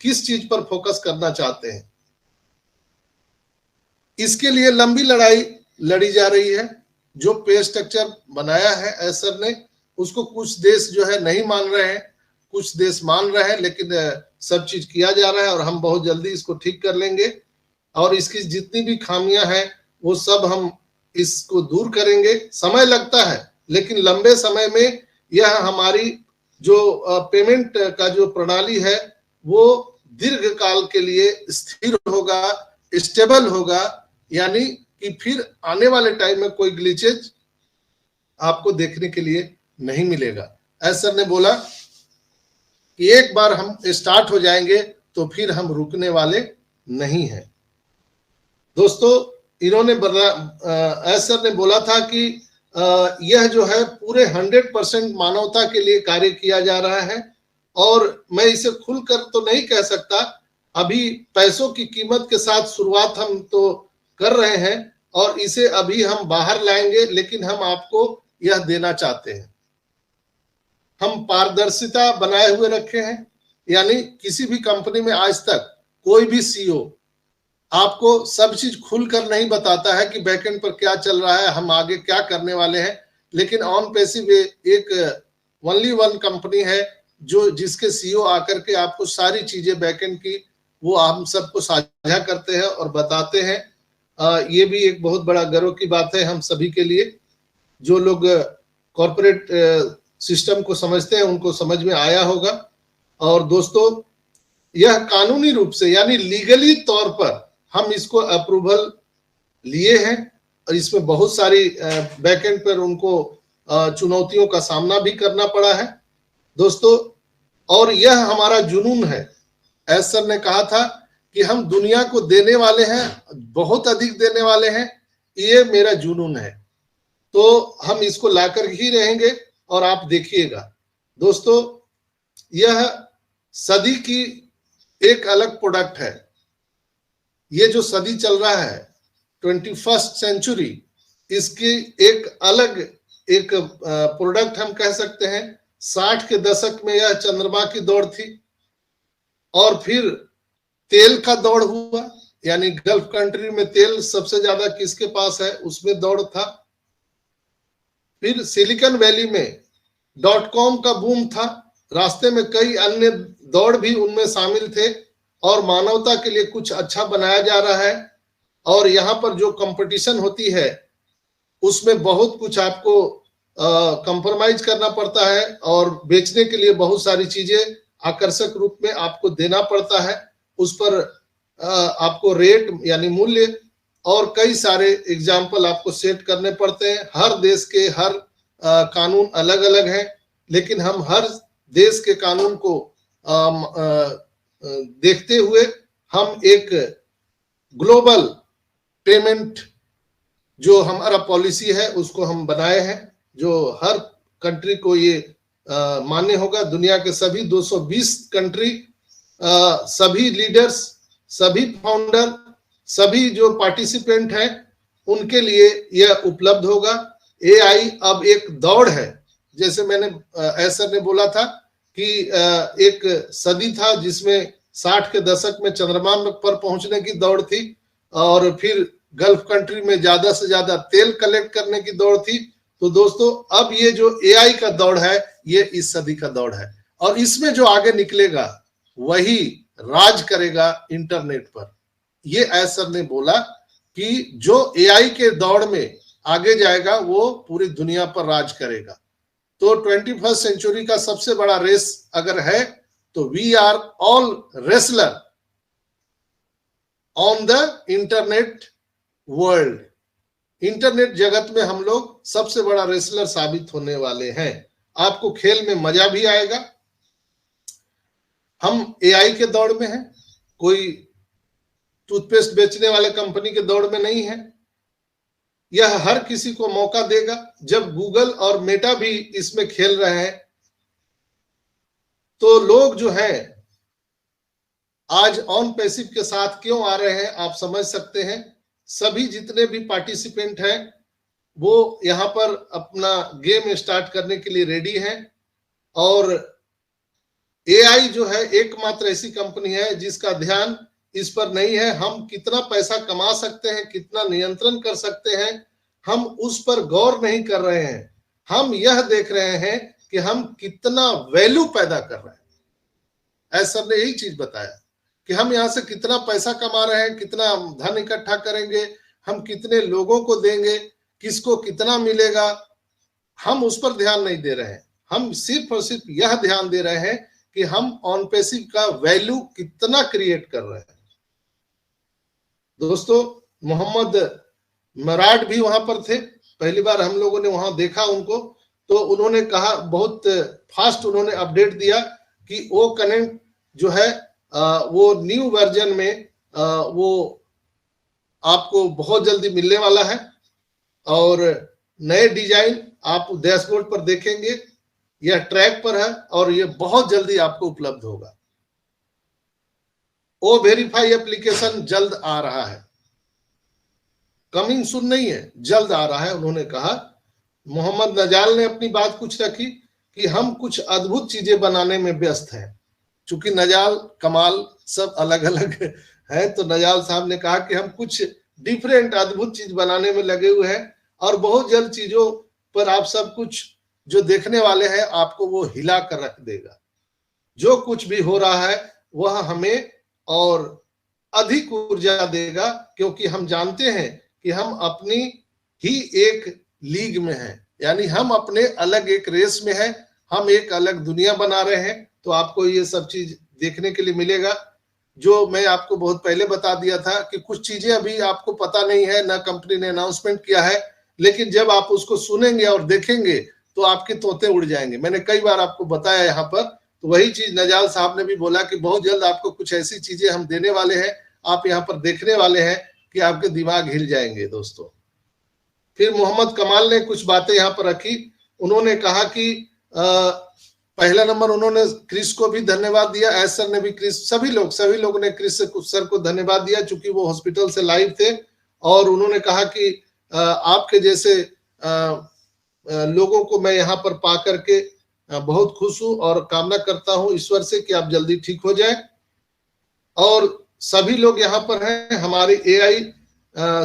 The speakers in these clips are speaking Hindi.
किस चीज पर फोकस करना चाहते हैं। इसके लिए लंबी लड़ाई लड़ी जा रही है। जो पे स्ट्रक्चर बनाया है एसर ने, उसको कुछ देश जो है नहीं मान रहे हैं, कुछ देश मान रहे हैं, लेकिन सब चीज किया जा रहा है और हम बहुत जल्दी इसको ठीक कर लेंगे। और इसकी जितनी भी खामियां हैं वो सब हम इसको दूर करेंगे। समय लगता है, लेकिन लंबे समय में यह हमारी जो पेमेंट का जो प्रणाली है वो दीर्घ काल के लिए स्थिर होगा, स्टेबल होगा, यानी कि फिर आने वाले टाइम में कोई ग्लिचेज आपको देखने के लिए नहीं मिलेगा। एसर ने बोला कि एक बार हम स्टार्ट हो जाएंगे तो फिर हम रुकने वाले नहीं हैं। दोस्तों, इन्होंने एसर ने बोला था कि यह जो है पूरे 100% मानवता के लिए कार्य किया जा रहा है। और मैं इसे खुलकर तो नहीं कह सकता, अभी पैसों की कीमत के साथ शुरुआत हम तो कर रहे हैं और इसे अभी हम बाहर लाएंगे, लेकिन हम आपको यह देना चाहते हैं। हम पारदर्शिता बनाए हुए रखे हैं, यानी किसी भी कंपनी में आज तक कोई भी सीईओ आपको सब चीज खुलकर नहीं बताता है कि बैकएंड पर क्या चल रहा है, हम आगे क्या करने वाले हैं। लेकिन ऑन पैसिव एक ओनली वन कंपनी है जो जिसके सीईओ आकर के आपको सारी चीजें बैकएंड की वो हम सबको साझा करते हैं और बताते हैं। ये भी एक बहुत बड़ा गर्व की बात है हम सभी के लिए। जो लोग कॉर्पोरेट सिस्टम को समझते हैं उनको समझ में आया होगा। और दोस्तों, यह कानूनी रूप से यानी लीगली तौर पर हम इसको अप्रूवल लिए हैं और इसमें बहुत सारी बैकएंड पर उनको चुनौतियों का सामना भी करना पड़ा है दोस्तों। और यह हमारा जुनून है। एसर ने कहा था कि हम दुनिया को देने वाले हैं, बहुत अधिक देने वाले हैं, ये मेरा जुनून है। तो हम इसको लाकर ही रहेंगे और आप देखिएगा दोस्तों, यह सदी की एक अलग प्रोडक्ट है। ये जो सदी चल रहा है 21st सेंचुरी, इसकी एक अलग एक प्रोडक्ट हम कह सकते हैं। 60 के दशक में यह चंद्रमा की दौड़ थी और फिर तेल का दौड़ हुआ, यानी गल्फ कंट्री में तेल सबसे ज्यादा किसके पास है उसमें दौड़ था। फिर सिलिकॉन वैली में .com का बूम था, रास्ते में कई अन्य दौड़ भी उनमें शामिल थे और मानवता के लिए कुछ अच्छा बनाया जा रहा है। और यहाँ पर जो कंपटीशन होती है उसमें बहुत कुछ आपको कंप्रोमाइज करना पड़ता है और बेचने के लिए बहुत सारी चीजें आकर्षक रूप में आपको देना पड़ता है। उस पर आपको रेट यानी मूल्य और कई सारे एग्जाम्पल आपको सेट करने पड़ते हैं। हर देश के हर कानून अलग अलग हैं, लेकिन हम हर देश के कानून को देखते हुए हम एक ग्लोबल पेमेंट जो हमारा पॉलिसी है उसको हम बनाए हैं, जो हर कंट्री को ये मान्य होगा। दुनिया के सभी 220 कंट्री, सभी लीडर्स, सभी फाउंडर, सभी जो पार्टिसिपेंट हैं उनके लिए यह उपलब्ध होगा। एआई अब एक दौड़ है, जैसे मैंने एसर ने बोला था कि एक सदी था जिसमें 60 के दशक में चंद्रमा पर पहुंचने की दौड़ थी और फिर गल्फ कंट्री में ज्यादा से ज्यादा तेल कलेक्ट करने की दौड़ थी। तो दोस्तों, अब ये जो एआई का दौड़ है ये इस सदी का दौड़ है और इसमें जो आगे निकलेगा वही राज करेगा इंटरनेट पर। ये एसर ने बोला कि जो एआई के दौड़ में आगे जाएगा वो पूरी दुनिया पर राज करेगा। तो 21st सेंचुरी का सबसे बड़ा रेस अगर है तो we are all wrestler on the internet world. Internet जगत में हम लोग सबसे बड़ा रेसलर साबित होने वाले हैं। आपको खेल में मजा भी आएगा। हम एआई के दौड़ में हैं, कोई टूथपेस्ट बेचने वाले कंपनी के दौड़ में नहीं है। यह हर किसी को मौका देगा। जब गूगल और मेटा भी इसमें खेल रहे हैं तो लोग जो हैं आज ऑन पैसिव के साथ क्यों आ रहे हैं आप समझ सकते हैं। सभी जितने भी पार्टिसिपेंट हैं वो यहाँ पर अपना गेम स्टार्ट करने के लिए रेडी हैं और एआई जो है एकमात्र ऐसी कंपनी है जिसका ध्यान इस पर नहीं है हम कितना पैसा कमा सकते हैं, कितना नियंत्रण कर सकते हैं, हम उस पर गौर नहीं कर रहे हैं। हम यह देख रहे हैं कि हम कितना वैल्यू पैदा कर रहे हैं। एसर ने यही चीज बताया कि हम यहाँ से कितना पैसा कमा रहे हैं, कितना धन इकट्ठा करेंगे, हम कितने लोगों को देंगे, किसको कितना मिलेगा, हम उस पर ध्यान नहीं दे रहे हैं। हम सिर्फ और सिर्फ यह ध्यान दे रहे हैं कि हम ऑन पैसिव का वैल्यू कितना क्रिएट कर रहे हैं। दोस्तों, मोहम्मद मराड भी वहां पर थे, पहली बार हम लोगों ने वहां देखा उनको, तो उन्होंने कहा, बहुत फास्ट उन्होंने अपडेट दिया कि ओ कनेक्ट जो है वो न्यू वर्जन में वो आपको बहुत जल्दी मिलने वाला है और नए डिजाइन आप डैशबोर्ड पर देखेंगे, यह ट्रैक पर है और यह बहुत जल्दी आपको उपलब्ध होगा। ओ वेरीफाई एप्लीकेशन जल्द आ रहा है, कमिंग सुन नहीं है, जल्द आ रहा है उन्होंने कहा। मोहम्मद नजाल ने अपनी बात कुछ रखी कि हम कुछ अद्भुत चीजें बनाने में व्यस्त हैं। चूंकि नजाल कमाल सब अलग अलग है, तो नजाल साहब ने कहा कि हम कुछ डिफरेंट अद्भुत चीज बनाने में लगे हुए हैं और बहुत जल्द चीजों पर आप सब कुछ जो देखने वाले हैं आपको वो हिला कर रख देगा। जो कुछ भी हो रहा है वह हमें और अधिक ऊर्जा देगा, क्योंकि हम जानते हैं कि हम अपनी ही एक लीग में हैं, यानी हम अपने अलग एक रेस में हैं, हम एक अलग दुनिया बना रहे हैं। तो आपको ये सब चीज देखने के लिए मिलेगा। जो मैं आपको बहुत पहले बता दिया था कि कुछ चीजें अभी आपको पता नहीं है, ना कंपनी ने अनाउंसमेंट किया है, लेकिन जब आप उसको सुनेंगे और देखेंगे तो आपके तोते उड़ जाएंगे। मैंने कई बार आपको बताया यहाँ पर, तो वही चीज नजाल साहब ने भी बोला कि बहुत जल्द आपको कुछ ऐसी चीजें हम देने वाले हैं, आप यहाँ पर देखने वाले हैं कि आपके दिमाग हिल जाएंगे। दोस्तों, फिर मोहम्मद कमाल ने कुछ बातें यहाँ पर रखी। उन्होंने कहा कि पहला नंबर उन्होंने क्रिस को भी धन्यवाद दिया, एसर ने भी क्रिस, सभी लोग ने क्रिस सर को धन्यवाद दिया, चूंकि वो हॉस्पिटल से लाइव थे। और उन्होंने कहा कि आपके जैसे लोगों को मैं यहाँ पर पा करके बहुत खुश हूं और कामना करता हूं ईश्वर से कि आप जल्दी ठीक हो जाए। और सभी लोग यहाँ पर हैं हमारे एआई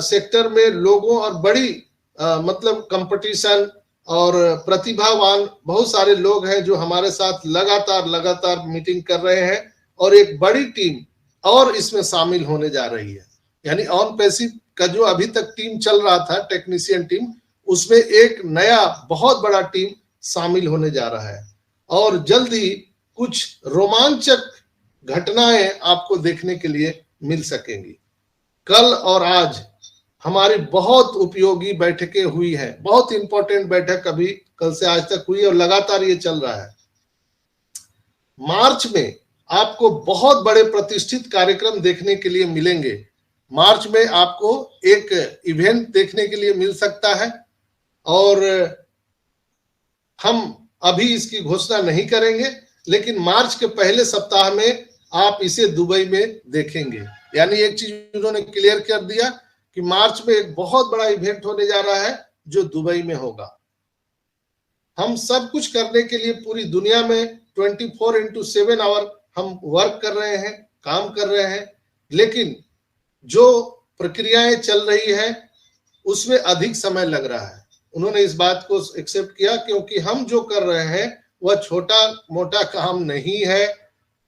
सेक्टर में लोगों और बड़ी मतलब कंपटीशन और प्रतिभावान बहुत सारे लोग हैं जो हमारे साथ लगातार मीटिंग कर रहे हैं और एक बड़ी टीम और इसमें शामिल होने जा रही है। यानी ऑन पैसिव का जो अभी तक टीम चल रहा था, टेक्नीशियन टीम, उसमें एक नया बहुत बड़ा टीम शामिल होने जा रहा है और जल्द ही कुछ रोमांचक घटनाएं आपको देखने के लिए मिल सकेंगी। कल और आज हमारी बहुत उपयोगी बैठकें हुई हैं, बहुत इंपॉर्टेंट बैठक अभी कल से आज तक हुई और लगातार ये चल रहा है। मार्च में आपको बहुत बड़े प्रतिष्ठित कार्यक्रम देखने के लिए मिलेंगे। मार्च में आपको एक इवेंट देखने के लिए मिल सकता है और हम अभी इसकी घोषणा नहीं करेंगे, लेकिन मार्च के पहले सप्ताह में आप इसे दुबई में देखेंगे। यानी एक चीज उन्होंने क्लियर कर दिया कि मार्च में एक बहुत बड़ा इवेंट होने जा रहा है जो दुबई में होगा। हम सब कुछ करने के लिए पूरी दुनिया में 24/7 आवर हम वर्क कर रहे हैं, काम कर रहे हैं, लेकिन जो प्रक्रियाएं चल रही है उसमें अधिक समय लग रहा है। उन्होंने इस बात को एक्सेप्ट किया क्योंकि हम जो कर रहे हैं वह छोटा मोटा काम नहीं है,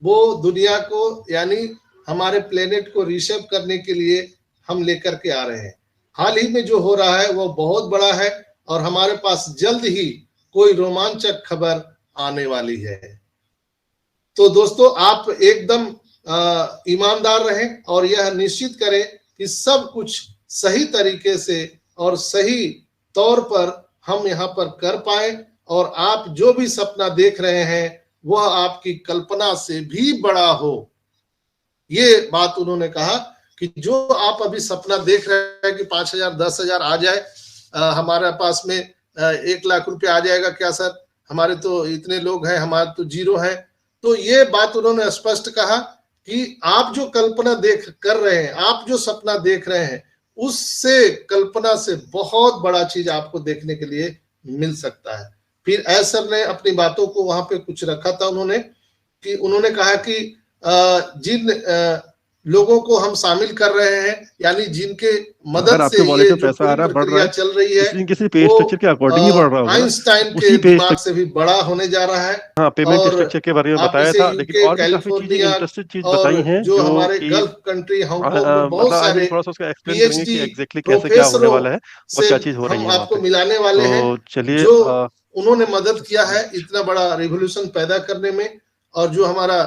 वो दुनिया को यानी हमारे प्लेनेट को रीसेप करने के लिए हम लेकर के आ रहे हैं। हाल ही में जो हो रहा है वो बहुत बड़ा है और हमारे पास जल्द ही कोई रोमांचक खबर आने वाली है। तो दोस्तों, आप एकदम ईमानदार रहें और यह निश्चित करें कि सब कुछ सही तरीके से और सही तौर पर हम यहाँ पर कर पाए और आप जो भी सपना देख रहे हैं वह आपकी कल्पना से भी बड़ा हो। ये बात उन्होंने कहा कि जो आप अभी सपना देख रहे हैं कि 5,000 10,000 आ जाए, हमारे पास में 1 लाख रुपए आ जाएगा क्या सर, हमारे तो इतने लोग हैं, हमारे तो जीरो है। तो ये बात उन्होंने स्पष्ट कहा कि आप जो कल्पना कर रहे हैं, आप जो सपना देख रहे हैं, उससे कल्पना से बहुत बड़ा चीज आपको देखने के लिए मिल सकता है। फिर एसर ने अपनी बातों को वहां पे कुछ रखा था उन्होंने कि उन्होंने कहा कि जिन लोगों को हम शामिल कर रहे हैं, यानी जिनके मदद से ये जो पूरी प्रक्रिया चल रही है किसी पे स्ट्रक्चर के अकॉर्डिंग ही बढ़ रहा होगा, आइंस्टाइन के दिमाग से भी बड़ा होने जा रहा है। हाँ, पेमेंट स्ट्रक्चर के बारे में बताया था, लेकिन और भी काफी चीजें इंटरेस्टिंग चीज बताई हैं जो हमारे गल्फ कंट्री हांगकांग में बहुत सारे थोड़ा सा उसका एक्सप्लेन करेंगे कि एग्जैक्टली कैसे क्या होने वाला है और क्या चीज हो रही है। हम आपको मिलाने वाले हैं, चलिए, जो उन्होंने मदद किया है इतना बड़ा रिवॉल्यूशन पैदा करने में, और जो हमारा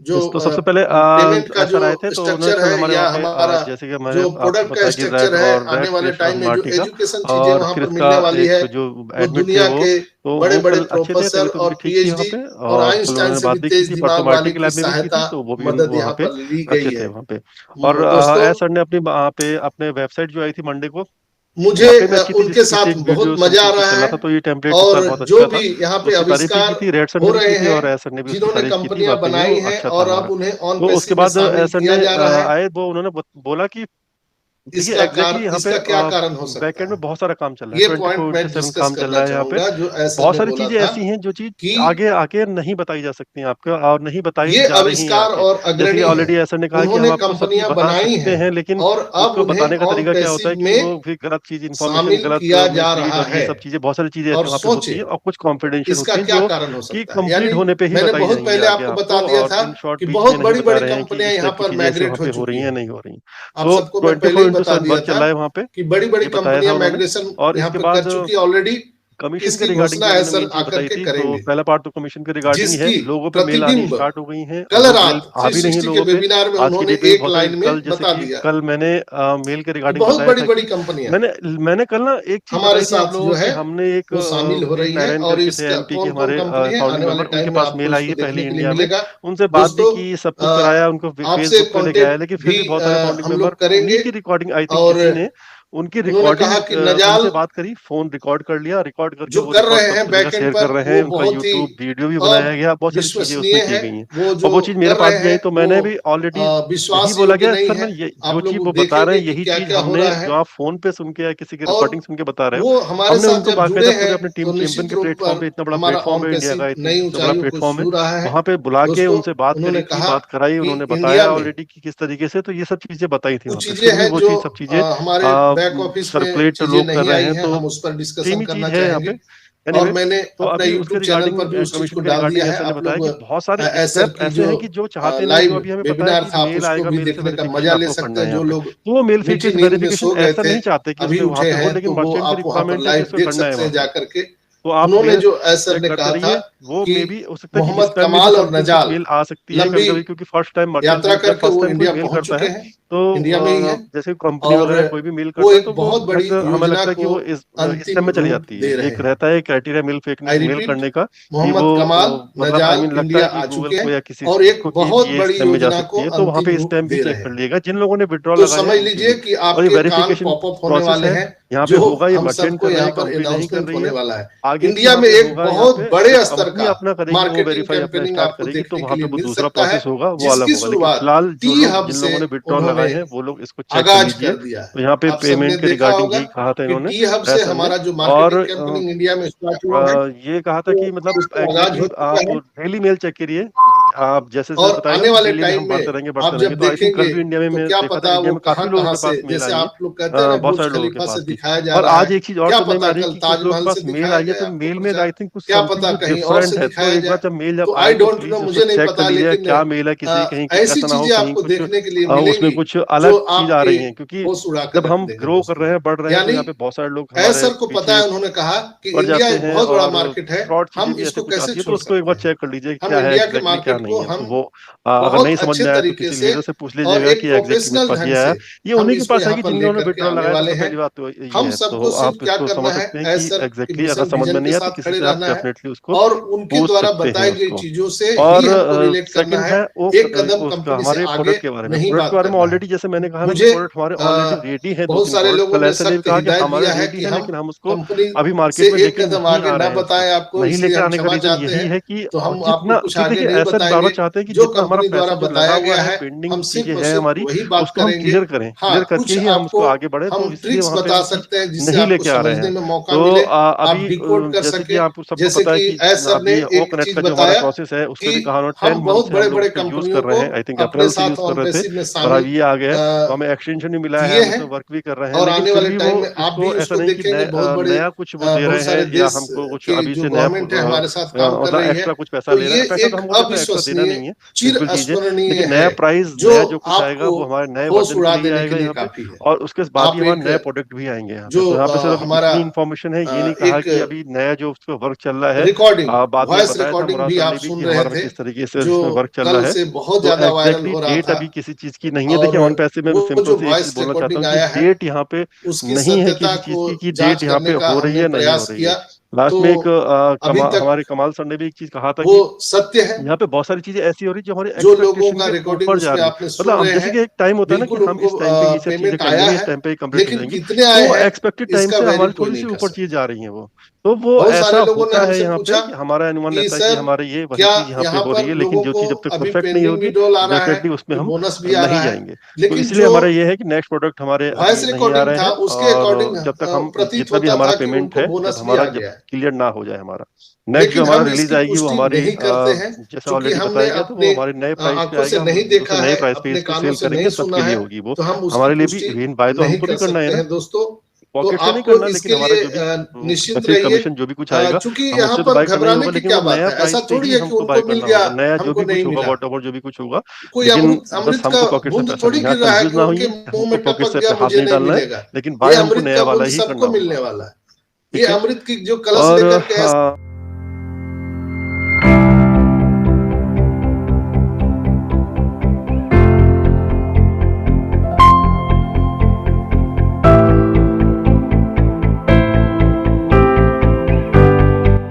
जो सबसे पहले पेमेंट का जो आए थे तो स्ट्रक्चर है, या हमारा जैसे कि जो प्रोडक्ट का स्ट्रक्चर है, आने वाले टाइम में जो एजुकेशन चीजें वहां पर मिलने वाली है, वो दुनिया के बड़े बड़े प्रोफेसर और पीएचडी और आइंस्टाइन से भी तेज दिमाग वाले की सहायता मदद यहाँ पर ली गई है वहाँ पे। और सर ने अपनी वहाँ पे अपने वेबसाइट जो आई थी मंडे को, मुझे उनके साथ बहुत मजा आ रहा है। तो ये टेम्पलेट और जो भी यहाँ पे आविष्कार हो रहे हैं, जिन्होंने कंपनियां बनाई हैं और अब उन्हें ऑन पेसी में शामिल किया जा रहा है, वो उन्होंने बोला कि इसका क्या कारण हो सकता है। बैकएंड में बहुत सारा काम चल रहा है, ये पॉइंट मैं डिस्कस करना चाहूंगा, जो ऐसा बहुत सारी चीजें ऐसी हैं जो चीज आगे आके नहीं बताई जा सकती हैं आपको, और नहीं बताई ये आविष्कार और अग्रणी ऑलरेडी ऐसा ने कहा कि हम आपको कंपनियां बनाई हैं, लेकिन और अब उसको बताने का तरीका क्या होता है कि वो फिर गलत चीज इन्फॉर्मेशन गलत किया जा रहा है, सब चीजें बहुत सारी चीजें वहाँ पे होती है, और कुछ कॉन्फिडेंशियल इसका क्या कारण हो सकता है। कंप्लीट होने पे ही मैंने बहुत पहले आपको बता दिया था कि बहुत बड़ी बड़ी कंपनियां यहाँ पर माइग्रेट हो रही हैं, नहीं हो रही। आप सबको मैं पहले ही बता दिया था वहाँ पे कि बड़ी बड़ी कंपनियां माइग्रेशन और यहाँ पे कर चुकी ऑलरेडी। कमीशन के रिगार्डिंग है सर आकर के करेंगे। तो पहला पार्ट तो कमीशन के रिगार्डिंग है, लोगों पे मेल आनी स्टार्ट हो गई हैं, कल रात 360 के वेबिनार में उन्होंने एक लाइन में बता दिया। कल मैंने मेल के रिगार्डिंग बहुत बड़ी बड़ी कंपनियां मैंने कल ना एक चीज हमारे साथ जो है हमने एक शामिल हो रही है, और इसका कौन कौन कंपनी है आने वाले टाइम में मेल आई है पहले इंडिया में, उनसे बात भी की, सब कुछ कराया, उनको फेसबुक पे लेके आया, लेकिन फिर भी बहुत सारे फाउंडिंग मेंबर करेंगे की रिकॉर्डिंग आई थी किसी ने उनकी रिकॉर्डिंग कि नजाल से बात करी, फोन रिकॉर्ड कर लिया, रिकॉर्ड करके जो कर रहे हैं बैकएंड पर कर रहे हैं, उनका यूट्यूब वीडियो भी बनाया गया, बहुत सारी चीजें उसमें की गई हैं, और वो चीज मेरे पास भी आई, तो मैंने भी ऑलरेडी यही बोला गया सर, मैं जो चीज वो बता रहे हैं यही चीज हमने जो आप फोन पे सुन के या किसी की रिकॉर्डिंग सुन के बता रहे हैं, हमने उनको बाकायदा पूरे अपने टीम चैंपियन के प्लेटफॉर्म पे, इतना बड़ा प्लेटफॉर्म है इंडिया का, इतना बड़ा प्लेटफॉर्म है, वहाँ पे बुला के उनसे बात करी, बात कराई, उन्होंने बताया ऑलरेडी कि किस तरीके से, तो ये सब चीजें बताई थी, वो चीज सब चीजें सर्कुलेट लोग कर रहे हैं, तो हम उस पर डिस्कशन करना है यहाँ पे। और मैंने अपने YouTube चैनल पर भी उस चीज को डाल दिया है। आप लोग बहुत सारे स्टेप ऐसे हैं कि जो चाहते हैं जो अभी हमें वेबिनार था, उसको भी देखने का मजा ले सकते हैं जो लोग तो वो मेल फीचर्स वेरिफिकेशन ऐसा नहीं चाहते कि अभी उठे हैं, लेकिन मर्चेंट की रिक्वायरमेंट लाइव देख सकते हैं जाकर के। तो आप उन्होंने जो ऐसर ने कहा था वो मे भी हो सकता है मोहम्मद कमाल और नजाल मेल आ सकती है कभी, क्योंकि फर्स्ट टाइम यात्रा करके वो इंडिया पहुंच चुके हैं, तो इंडिया में ही है, जैसे कंपनी वगैरह कोई भी मेल करता है तो बहुत बड़ी हमें लगता है कि वो इस स्टेप में चली जाती है। एक रहता है क्राइटेरिया मेल करने का, मोहम्मद कमाल नजाल इंडिया आ चुके हैं, और एक बहुत बड़ी योजना को तो वहाँ पे स्टेप भी चेक कर लिएगा जिन लोगों ने विड्रॉ लगाया, तो समझ लीजिए कि आपके कान पॉपअप होने वाले हैं, यहाँ पे होगा ये मर्चेंट को यहाँ पर अनाउंसमेंट होने वाला है। इंडिया में एक बहुत बड़े स्तर का अपना मार्केटिंग कैंपेनिंग आपको देखने के लिए मिल सकता है, होगा वो जिसकी शुरुआत फिलहाल टी हब जिन लोगों ने विड्रॉ लगाए हैं वो लोग इसको चेक आगाज कर कर दिया। तो यहाँ पे पेमेंट के रिगार्डिंग यही कहा था इन्होंने, टी हब से हमारा जो मार्केटिंग कैंपेनिंग इंडिया में स्टार्ट हुआ है, ये कहा था कि मतलब आप डेली मेल चेक करिए, आप जैसे और आने वाले टाइम में आप जब देखेंगे इंडिया में तो क्या पता वो कहां से, जैसे आप लोग कहते हैं बुर्ज खलीफा से दिखाया जा रहा है, आज एक चीज और क्या पता कल ताजमहल से मेल आई है, तो मेल में आई थिंक कुछ क्या पता कहीं और से दिखाया जाए, जब मेल तो आई डोंट नो, मुझे नहीं पता, लेकिन क्या मेल है किसी कहीं ऐसी चीजें आपको देखने के लिए मिलेंगी उसमें कुछ अलग चीज आ रही है, क्योंकि जब हम ग्रो कर रहे हैं, बढ़ रहे हैं, तो यहाँ पे बहुत सारे लोग सर को पता है, उन्होंने कहा कि इंडिया एक बहुत बड़ा मार्केट है, हम इसको कैसे छोड़ सकते हैं, एक बार चेक कर लीजिए क्या है इंडिया के मार्केट को हम वो अगर नहीं समझ में आया तो किसी लीडर से पूछ लीजिएगा कि एग्जैक्टली क्या है, ये उन्हीं के पास है कि जिन्होंने विड्रॉ लगाया है, पहली बात तो यही है, तो आप इसको समझ सकते हैं कि एग्जैक्टली अगर समझ में नहीं आता किसी से आप डेफिनेटली उसको और उनके द्वारा बताई गई चीजों से और ही हमको रिलेट करना है, एक कदम उसका कंपनी से हमारे प्रोडक्ट के बारे में, प्रोडक्ट के बारे में ऑलरेडी जैसे मैंने कहा ना, प्रोडक्ट हमारे ऑलरेडी रेडी है, बहुत सारे लोगों ने सख्त हिदायत दिया है कि लेकिन हम उसको अभी मार्केट में एक कदम आगे ना बताएं आपको, नहीं लेकर आने का रीजन यही है कि तो हम आपको कुछ आगे नहीं ऐसा दिखाएंगे चाहते हैं कि जो जितना हमारा कंपनी द्वारा पैसा बताया लगा हुआ गया है, है, पेंडिंग हम चीजें सिर्फ और हैं सिर्फ हमारी, वही बात उसको हम करेंगे। क्लियर करें, हाँ, क्लियर कुछ करके ही हम उसको आपको आगे बढ़े, तो हम इसलिए ट्रिक्स वहां पे बता वो चीज सकते हैं जिससे नहीं आपको लेके आ रहे समझने हैं। में मौका तो मिले, आप अभी डिकोड कर जैसे कि सके। आपको सबको जैसे पता है कि कि एस सर ने अभी ओ एक कनेक्ट चीज का जो हमारा बताया प्रोसेस है, उसमें भी कि कहा 10 हम मंथ बहुत से हम बड़े लोग बड़े उसको यूज कंपनियों कर रहे को हैं। आई थिंक अपने अप्रैल से यूज साथ कर रहे थे, ऑन-पैसिव में पर शामिल अभी ये आ गया है, तो हमें एक्सटेंशन भी मिला है, किए हम हैं उसमें वर्क भी कर रहे हैं, और लेकिन आने फिर वाले भी वो टाइम में आप भी उसको ऐसा उसको नहीं कि देखेंगे। बहुत बड़े नया कुछ वो दे बहुत रहे सारे हैं या देश हमको कुछ के अभी जो से नया गवर्नमेंट है हमारे साथ काम कर मतलब रही है, एक्स्ट्रा कुछ पैसा तो ले रहे ये हैं। पैसा तो एक हमको जब तक एक्स्ट्रा देना अविश्वसनीय, नहीं है, सिंपल चीज है, चिरस्मरणीय लेकिन है, नया प्राइस, जो नया जो कुछ आएगा आपको वो हमारे नए होश वर्जन उड़ा के लिए देने के आएगा लिए यहाँ पे, काफी है। और उसके बाद ही आप हमारे एक नए प्रोडक्ट भी आएंगे यहाँ पे। जो तो यहाँ पे सिर्फ हमारा इतनी इन्फॉर्मेशन है, ये नहीं कहा एक कि अभी नया जो उस पर वर्क चल रहा है। रिकॉर्डिंग, बाद में वॉइस बताया था रिकॉर्डिंग मुराद भी सर आप ने भी कि सुन रहे हमारा थे, किस तरीके से जो इसमें वर्क चल कल रहा है। से बहुत तो ज्यादा वायरल एग्जैक्टली हो रहा डेट था। अभी किसी चीज की नहीं है। और देखिए, ऑन पैसे में वो सिंपल जो सी एक चीज वॉइस बोलना चाहता रिकॉर्डिंग हूँ कि आया है, डेट यहाँ पे उसकी नहीं है सत्यता किसी चीज को की कि जांच डेट यहाँ पे करने का हो रही हमने है नहीं हो प्रयास रही है। किया, लास्ट तो में एक अभी तक हमारे कमाल सर ने भी एक चीज कहा था वो कि सत्य है। यहाँ पे बहुत सारी चीजें ऐसी हो रही जो हमारे जो लोगों एक्सपेक्टेशन का के रिकॉर्डिंग ऊपर जा उसमें रही है। आपने मतलब सुन हम रहे जैसे हैं, कि एक टाइम होता है ना कि बिल्कुल हम उनको इस टाइम पे ये सब चीजें पेमेंट कर आया लेंगे, इस है, टाइम पे कंप्लीट हो लेकिन जाएंगी, कितने आए तो हैं एक्सपेक्टेड टाइम इसका से वेरी हमारी कोई थोड़ी नहीं सी कर ऊपर चीजें सकता। जा रही हैं। वो तो वो बहुत ऐसा सारे लोगों ने होता है हमसे यहाँ पे पूछा कि हमारा अनुमान कि रहता है कि सर हमारे ये वही क्या चीज यहाँ पे यहाँ हो रही पर है, लेकिन लोगों जो को चीज जब तक अभी परफेक्ट नहीं पेंडिंग होगी, विड्रॉल आ रहा है, डेफिनेटली उसमें कि हम बोनस भी आ नहीं रहा है, जाएंगे। तो लेकिन इसलिए जो हमारा ये है कि नेक्स्ट प्रोडक्ट हमारे वॉइस अभी नहीं आ रिकॉर्डिंग रहे था हैं, उसके और अकॉर्डिंग जब तक हम प्रतीत जितना भी होता हमारा था कि पेमेंट उनको है, जब बोनस भी हमारा आ जब गया है। क्लियर ना हो जाए हमारा नेक्स्ट जो लेकिन हमारा हम रिलीज इसकी आएगी, वो पुष्टि हमारी नहीं करते हैं, जैसे क्योंकि ऑलरेडी हमने बताया गया, तो वो अपने हमारे नए प्राइस पे आंखों से आएगा, नहीं हम उसे देखा नए है, प्राइस पे अपने इसको कानों सेल से नहीं करेंगे, सुना सबके लिए है, होगी वो। तो हम उसकी हमारे लिए भी पुष्टि इवन बाय तो नहीं हमको कर भी करना सकते है, हैं दोस्तों। तो पॉकेट से नहीं आपको करना, लेकिन इसके हमारा लिए जो भी निश्चिंत पैसिव रहिए, कमीशन जो भी कुछ आएगा, क्योंकि हम यहाँ उससे तो पर बाय कर लेंगे घबराने होगा, की लेकिन क्या वो बात नया है। प्राइस ऐसा पे थोड़ी ही है कि हमको उनको बाय मिल करना गया, होगा, नया जो हमको भी नहीं कुछ होगा, मिला। वॉट एवर जो भी कुछ होगा। कोई लेकिन बस अमृत का हमको पॉकेट से बूंद पैसा थोड़ी नहीं, यहाँ गिर रहा है कंफ्यूज कि ना उनके होइए, मुंह हमको में पॉकेट टपक से गया हाथ मुझे नहीं नहीं डालना है, मिलेगा। लेकिन ये बाय हमको अमृत नया का वाला बूंद ही करना सबको मिलने होगा। वाला है। ये ठीक है। अमृत की जो कलश और लेकर के हाँ,